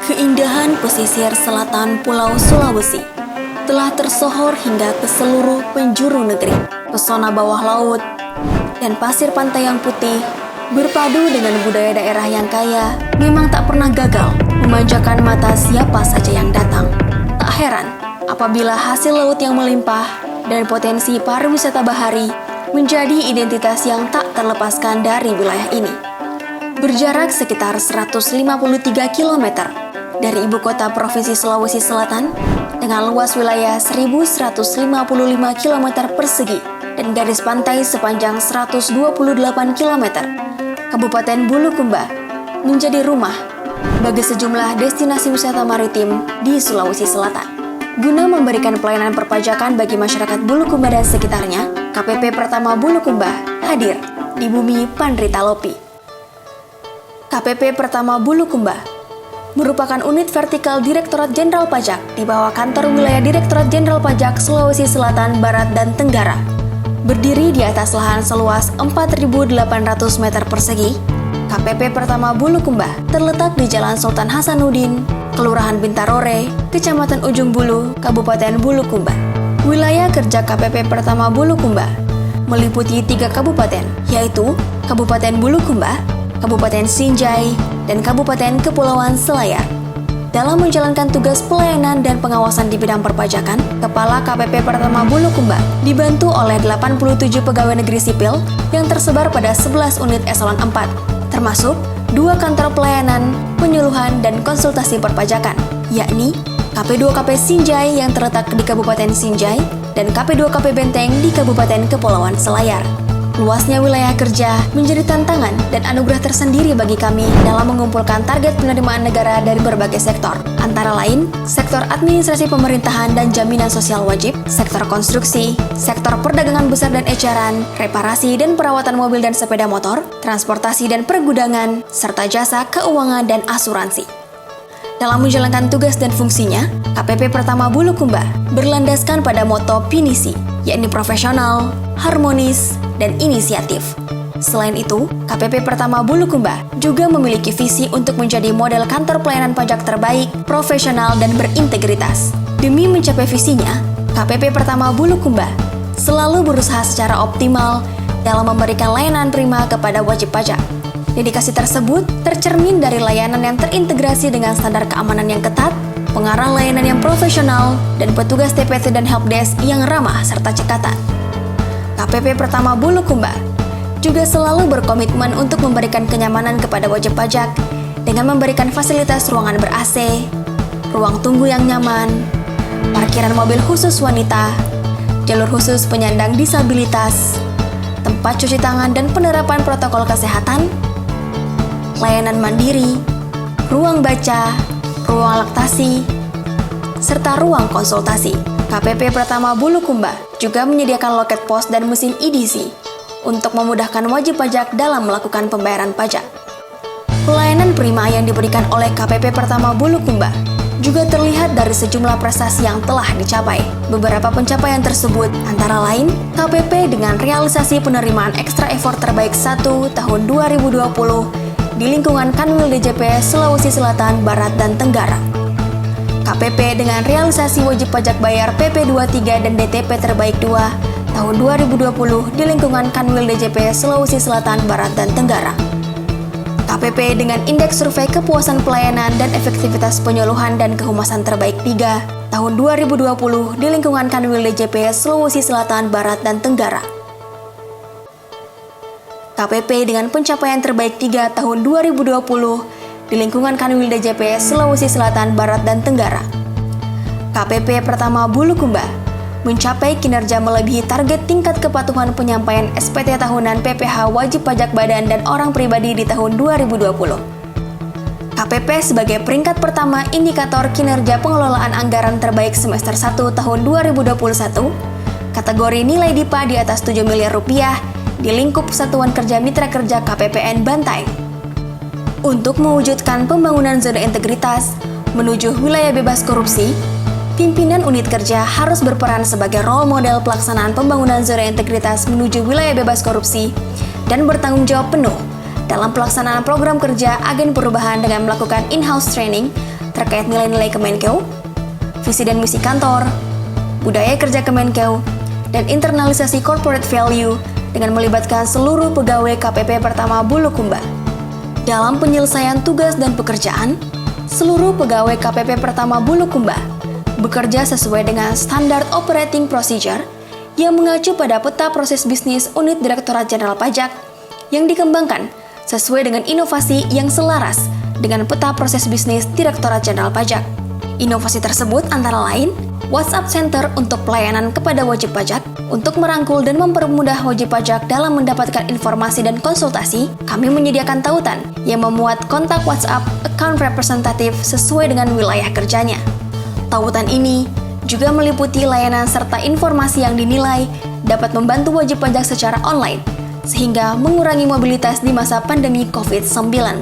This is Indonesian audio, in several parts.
Keindahan pesisir selatan Pulau Sulawesi telah tersohor hingga ke seluruh penjuru negeri. Pesona bawah laut dan pasir pantai yang putih berpadu dengan budaya daerah yang kaya memang tak pernah gagal memanjakan mata siapa saja yang datang. Tak heran apabila hasil laut yang melimpah dan potensi pariwisata bahari menjadi identitas yang tak terlepaskan dari wilayah ini. Berjarak sekitar 153 km dari ibu kota Provinsi Sulawesi Selatan dengan luas wilayah 1.155 km persegi dan garis pantai sepanjang 128 km, Kabupaten Bulukumba menjadi rumah bagi sejumlah destinasi wisata maritim di Sulawesi Selatan. Guna memberikan pelayanan perpajakan bagi masyarakat Bulukumba dan sekitarnya, KPP Pertama Bulukumba hadir di bumi Panritalopi. KPP Pertama Bulukumba merupakan unit vertikal Direktorat Jenderal Pajak di bawah kantor wilayah Direktorat Jenderal Pajak Sulawesi Selatan, Barat, dan Tenggara. Berdiri di atas lahan seluas 4.800 meter persegi, KPP Pertama Bulukumba terletak di Jalan Sultan Hasanuddin, Kelurahan Bintarore, Kecamatan Ujung Bulu, Kabupaten Bulukumba. Wilayah kerja KPP Pertama Bulukumba meliputi 3 kabupaten, yaitu Kabupaten Bulukumba, Kabupaten Sinjai, dan Kabupaten Kepulauan Selayar. Dalam menjalankan tugas pelayanan dan pengawasan di bidang perpajakan, Kepala KPP Pertama Bulukumba dibantu oleh 87 pegawai negeri sipil yang tersebar pada 11 unit eselon 4, termasuk 2 kantor pelayanan, penyuluhan, dan konsultasi perpajakan, yakni KP2KP Sinjai yang terletak di Kabupaten Sinjai dan KP2KP Benteng di Kabupaten Kepulauan Selayar. Luasnya wilayah kerja menjadi tantangan dan anugerah tersendiri bagi kami dalam mengumpulkan target penerimaan negara dari berbagai sektor, antara lain sektor administrasi pemerintahan dan jaminan sosial wajib, sektor konstruksi, sektor perdagangan besar dan eceran, reparasi dan perawatan mobil dan sepeda motor, transportasi dan pergudangan, serta jasa keuangan dan asuransi. Dalam menjalankan tugas dan fungsinya, KPP Pertama Bulukumba berlandaskan pada moto PINISI, yakni profesional, harmonis, dan inisiatif. Selain itu, KPP Pertama Bulukumba juga memiliki visi untuk menjadi model kantor pelayanan pajak terbaik, profesional, dan berintegritas. Demi mencapai visinya, KPP Pertama Bulukumba selalu berusaha secara optimal dalam memberikan layanan prima kepada wajib pajak. Dedikasi tersebut tercermin dari layanan yang terintegrasi dengan standar keamanan yang ketat, pengarah layanan yang profesional, dan petugas TPT dan helpdesk yang ramah serta cekatan. KPP Pertama Bulukumba juga selalu berkomitmen untuk memberikan kenyamanan kepada wajib pajak dengan memberikan fasilitas ruangan ber-AC, ruang tunggu yang nyaman, parkiran mobil khusus wanita, jalur khusus penyandang disabilitas, tempat cuci tangan dan penerapan protokol kesehatan, layanan mandiri, ruang baca, ruang laktasi, serta ruang konsultasi. KPP Pertama Bulukumba juga menyediakan loket pos dan mesin EDC untuk memudahkan wajib pajak dalam melakukan pembayaran pajak. Pelayanan prima yang diberikan oleh KPP Pertama Bulukumba juga terlihat dari sejumlah prestasi yang telah dicapai. Beberapa pencapaian tersebut antara lain KPP dengan realisasi penerimaan ekstra effort terbaik 1 tahun 2020 di lingkungan Kanwil DJP Sulawesi Selatan, Barat, dan Tenggara. KPP dengan realisasi wajib pajak bayar PP23 dan DTP terbaik 2 tahun 2020 di lingkungan Kanwil DJP Sulawesi Selatan, Barat, dan Tenggara. KPP dengan indeks survei kepuasan pelayanan dan efektivitas penyuluhan dan kehumasan terbaik 3 tahun 2020 di lingkungan Kanwil DJP Sulawesi Selatan, Barat, dan Tenggara. KPP dengan pencapaian terbaik 3 tahun 2020 di lingkungan Kanwil DJP Sulawesi Selatan, Barat, dan Tenggara. KPP Pertama Bulukumba mencapai kinerja melebihi target tingkat kepatuhan penyampaian SPT tahunan PPh wajib pajak badan dan orang pribadi di tahun 2020. KPP sebagai peringkat pertama indikator kinerja pengelolaan anggaran terbaik semester 1 tahun 2021, kategori nilai DIPA di atas 7 miliar rupiah di lingkup Satuan Kerja Mitra Kerja KPPN Bantaeng. Untuk mewujudkan pembangunan zona integritas menuju wilayah bebas korupsi, pimpinan unit kerja harus berperan sebagai role model pelaksanaan pembangunan zona integritas menuju wilayah bebas korupsi dan bertanggung jawab penuh dalam pelaksanaan program kerja agen perubahan dengan melakukan in-house training terkait nilai-nilai Kemenkeu, visi dan misi kantor, budaya kerja Kemenkeu, dan internalisasi corporate value dengan melibatkan seluruh pegawai KPP Pertama Bulukumba. Dalam penyelesaian tugas dan pekerjaan, seluruh pegawai KPP Pertama Bulukumba bekerja sesuai dengan standar operating procedure yang mengacu pada peta proses bisnis unit Direktorat Jenderal Pajak yang dikembangkan sesuai dengan inovasi yang selaras dengan peta proses bisnis Direktorat Jenderal Pajak. Inovasi tersebut antara lain WhatsApp Center untuk pelayanan kepada wajib pajak. Untuk merangkul dan mempermudah wajib pajak dalam mendapatkan informasi dan konsultasi, kami menyediakan tautan yang memuat kontak WhatsApp account representative sesuai dengan wilayah kerjanya. Tautan ini juga meliputi layanan serta informasi yang dinilai dapat membantu wajib pajak secara online, sehingga mengurangi mobilitas di masa pandemi COVID-19.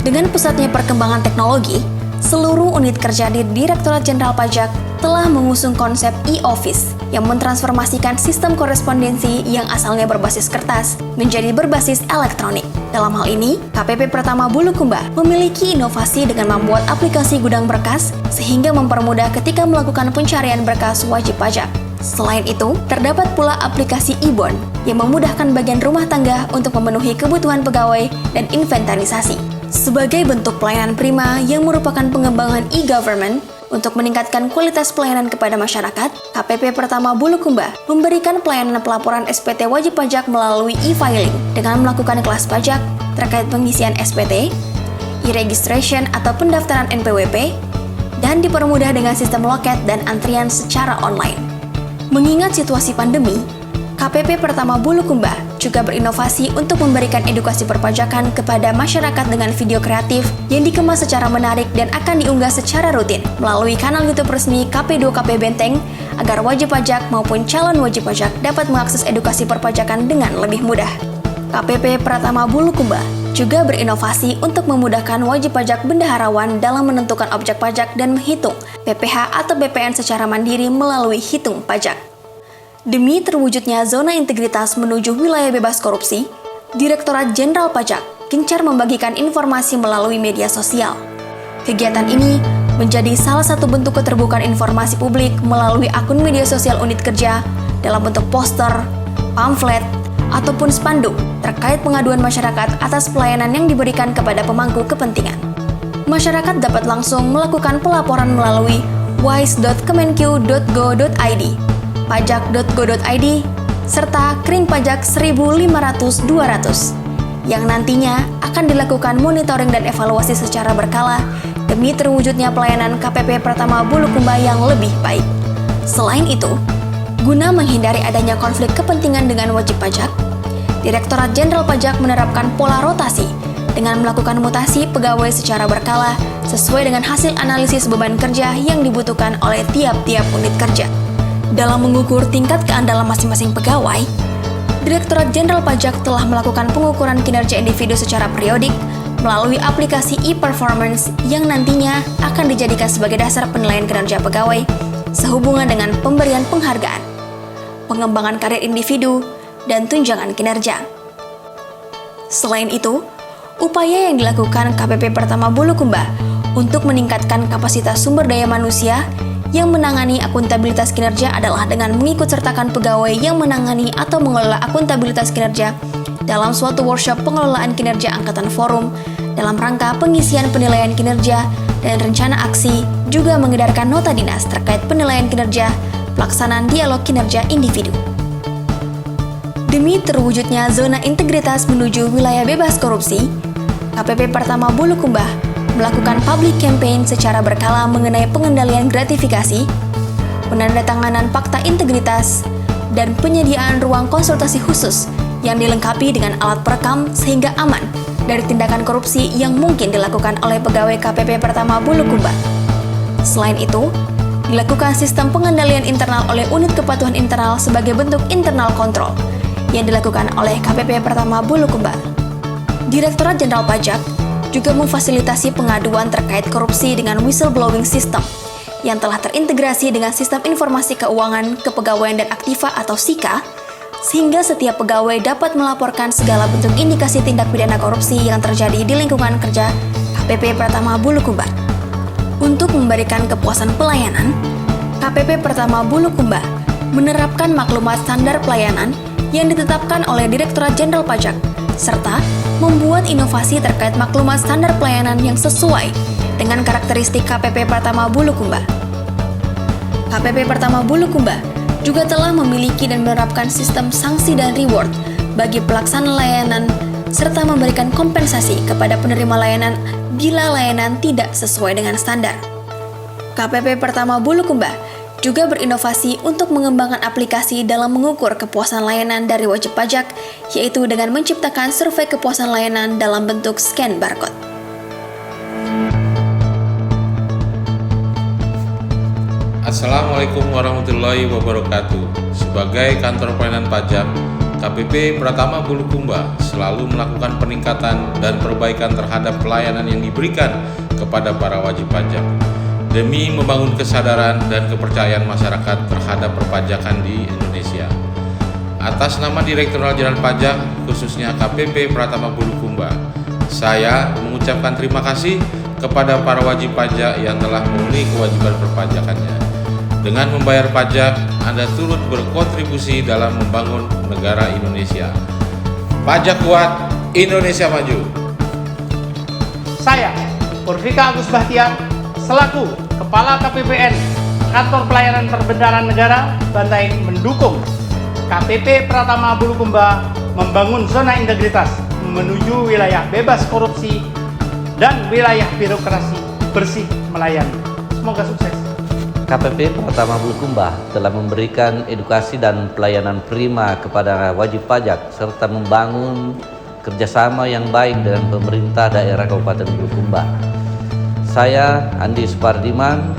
Dengan pesatnya perkembangan teknologi, seluruh unit kerja di Direktorat Jenderal Pajak telah mengusung konsep e-office yang mentransformasikan sistem korespondensi yang asalnya berbasis kertas menjadi berbasis elektronik. Dalam hal ini, KPP Pertama Bulukumba memiliki inovasi dengan membuat aplikasi gudang berkas sehingga mempermudah ketika melakukan pencarian berkas wajib pajak. Selain itu, terdapat pula aplikasi e-bond yang memudahkan bagian rumah tangga untuk memenuhi kebutuhan pegawai dan inventarisasi. Sebagai bentuk pelayanan prima yang merupakan pengembangan e-government untuk meningkatkan kualitas pelayanan kepada masyarakat, KPP Pertama Bulukumba memberikan pelayanan pelaporan SPT wajib pajak melalui e-filing dengan melakukan kelas pajak terkait pengisian SPT, e-registration atau pendaftaran NPWP, dan dipermudah dengan sistem loket dan antrian secara online. Mengingat situasi pandemi, KPP Pertama Bulukumba juga berinovasi untuk memberikan edukasi perpajakan kepada masyarakat dengan video kreatif yang dikemas secara menarik dan akan diunggah secara rutin melalui kanal YouTube resmi KP2KP Benteng agar wajib pajak maupun calon wajib pajak dapat mengakses edukasi perpajakan dengan lebih mudah. KPP Pertama Bulukumba juga berinovasi untuk memudahkan wajib pajak bendaharawan dalam menentukan objek pajak dan menghitung PPh atau BPN secara mandiri melalui hitung pajak. Demi terwujudnya zona integritas menuju wilayah bebas korupsi, Direktorat Jenderal Pajak gencar membagikan informasi melalui media sosial. Kegiatan ini menjadi salah satu bentuk keterbukaan informasi publik melalui akun media sosial unit kerja dalam bentuk poster, pamflet, ataupun spanduk terkait pengaduan masyarakat atas pelayanan yang diberikan kepada pemangku kepentingan. Masyarakat dapat langsung melakukan pelaporan melalui wise.kemenkeu.go.id, pajak.go.id, serta kering pajak 1.500-200, yang nantinya akan dilakukan monitoring dan evaluasi secara berkala demi terwujudnya pelayanan KPP Pertama Bulukumba yang lebih baik. Selain itu, guna menghindari adanya konflik kepentingan dengan wajib pajak, Direktorat Jenderal Pajak menerapkan pola rotasi dengan melakukan mutasi pegawai secara berkala sesuai dengan hasil analisis beban kerja yang dibutuhkan oleh tiap-tiap unit kerja. Dalam mengukur tingkat keandalan masing-masing pegawai, Direktorat Jenderal Pajak telah melakukan pengukuran kinerja individu secara periodik melalui aplikasi e-performance yang nantinya akan dijadikan sebagai dasar penilaian kinerja pegawai sehubungan dengan pemberian penghargaan, pengembangan karir individu, dan tunjangan kinerja. Selain itu, upaya yang dilakukan KPP Pertama Bulukumba untuk meningkatkan kapasitas sumber daya manusia yang menangani akuntabilitas kinerja adalah dengan mengikut sertakan pegawai yang menangani atau mengelola akuntabilitas kinerja dalam suatu workshop pengelolaan kinerja angkatan forum dalam rangka pengisian penilaian kinerja dan rencana aksi, juga mengedarkan nota dinas terkait penilaian kinerja, pelaksanaan dialog kinerja individu. Demi terwujudnya zona integritas menuju wilayah bebas korupsi, KPP Pertama Bulukumba melakukan public campaign secara berkala mengenai pengendalian gratifikasi, penandatanganan fakta integritas, dan penyediaan ruang konsultasi khusus yang dilengkapi dengan alat perekam sehingga aman dari tindakan korupsi yang mungkin dilakukan oleh pegawai KPP Pertama Bulukumba. Selain itu, dilakukan sistem pengendalian internal oleh unit kepatuhan internal sebagai bentuk internal control yang dilakukan oleh KPP Pertama Bulukumba. Direktorat Jenderal Pajak juga memfasilitasi pengaduan terkait korupsi dengan whistleblowing system yang telah terintegrasi dengan Sistem Informasi Keuangan Kepegawaian dan Aktiva atau SIKA, sehingga setiap pegawai dapat melaporkan segala bentuk indikasi tindak pidana korupsi yang terjadi di lingkungan kerja KPP Pertama Bulukumba. Untuk memberikan kepuasan pelayanan, KPP Pratama Bulukumba menerapkan maklumat standar pelayanan yang ditetapkan oleh Direktorat Jenderal Pajak, serta membuat inovasi terkait maklumat standar pelayanan yang sesuai dengan karakteristik KPP Pratama Bulukumba. KPP Pratama Bulukumba juga telah memiliki dan menerapkan sistem sanksi dan reward bagi pelaksana layanan serta memberikan kompensasi kepada penerima layanan bila layanan tidak sesuai dengan standar. KPP Pratama Bulukumba juga berinovasi untuk mengembangkan aplikasi dalam mengukur kepuasan layanan dari wajib pajak, yaitu dengan menciptakan survei kepuasan layanan dalam bentuk scan barcode. Assalamualaikum warahmatullahi wabarakatuh. Sebagai kantor pelayanan pajak, KPP Pratama Bulukumba selalu melakukan peningkatan dan perbaikan terhadap pelayanan yang diberikan kepada para wajib pajak demi membangun kesadaran dan kepercayaan masyarakat terhadap perpajakan di Indonesia. Atas nama Direktorat Jenderal Pajak, khususnya KPP Pratama Bulukumba, saya mengucapkan terima kasih kepada para wajib pajak yang telah memenuhi kewajiban perpajakannya. Dengan membayar pajak, Anda turut berkontribusi dalam membangun negara Indonesia. Pajak kuat, Indonesia maju. Saya, Purvika Agus Bahtiar, selaku Kepala KPPN Kantor Pelayanan Perbendaharaan Negara Bantaeng, mendukung KPP Pratama Bulukumba membangun zona integritas menuju wilayah bebas korupsi dan wilayah birokrasi bersih melayani. Semoga sukses. KPP Pratama Bulukumba telah memberikan edukasi dan pelayanan prima kepada wajib pajak serta membangun kerjasama yang baik dengan pemerintah daerah Kabupaten Bulukumba. Saya Andi Supardiman,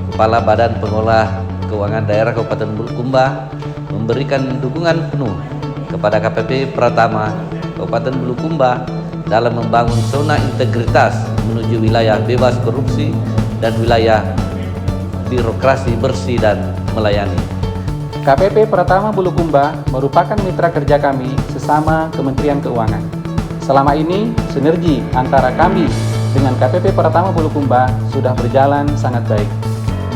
Kepala Badan Pengelola Keuangan Daerah Kabupaten Bulukumba, memberikan dukungan penuh kepada KPP Pratama Kabupaten Bulukumba dalam membangun zona integritas menuju wilayah bebas korupsi dan wilayah birokrasi bersih dan melayani. KPP Pratama Bulukumba merupakan mitra kerja kami sesama Kementerian Keuangan. Selama ini, sinergi antara kami dengan KPP Pratama Bulukumba sudah berjalan sangat baik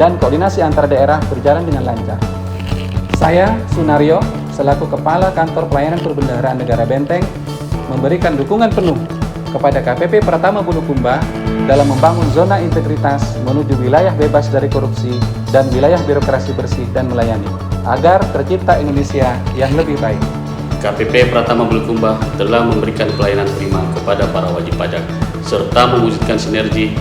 dan koordinasi antar daerah berjalan dengan lancar. Saya, Sunario, selaku Kepala Kantor Pelayanan Perbendaharaan Negara Benteng, memberikan dukungan penuh kepada KPP Pratama Bulukumba dalam membangun zona integritas menuju wilayah bebas dari korupsi dan wilayah birokrasi bersih dan melayani, agar tercipta Indonesia yang lebih baik. KPP Pratama Bulukumba telah memberikan pelayanan prima kepada para wajib pajak, serta mewujudkan sinergi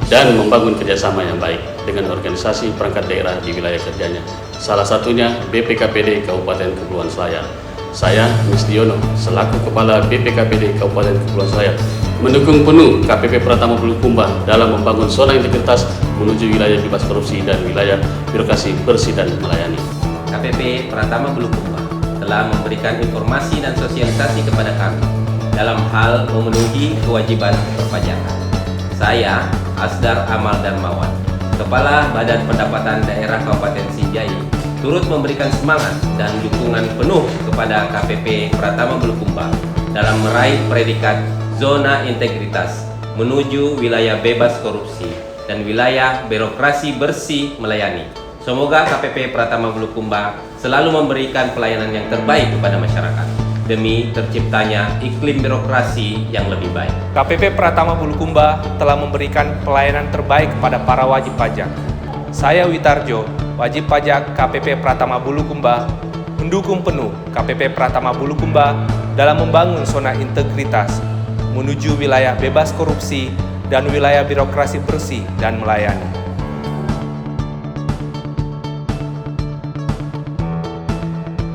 dan membangun kerjasama yang baik dengan organisasi perangkat daerah di wilayah kerjanya. Salah satunya BPKPD Kabupaten Kepulauan Selayar. Saya, Misdiono, selaku Kepala BPKPD Kabupaten Kepulauan Selayar, mendukung penuh KPP Pratama Bulukumba dalam membangun zona integritas menuju wilayah bebas korupsi dan wilayah birokrasi bersih dan melayani. KPP Pratama Bulukumba telah memberikan informasi dan sosialisasi kepada kami dalam hal memenuhi kewajiban perpajakan. Saya, Asdar Amal Darmawan, Kepala Badan Pendapatan Daerah Kabupaten Sinjai, turut memberikan semangat dan dukungan penuh kepada KPP Pratama Bulukumba dalam meraih predikat zona integritas menuju wilayah bebas korupsi dan wilayah birokrasi bersih melayani. Semoga KPP Pratama Bulukumba selalu memberikan pelayanan yang terbaik kepada masyarakat demi terciptanya iklim birokrasi yang lebih baik. KPP Pratama Bulukumba telah memberikan pelayanan terbaik kepada para wajib pajak. Saya Witarjo, wajib pajak KPP Pratama Bulukumba, mendukung penuh KPP Pratama Bulukumba dalam membangun zona integritas menuju wilayah bebas korupsi dan wilayah birokrasi bersih dan melayani.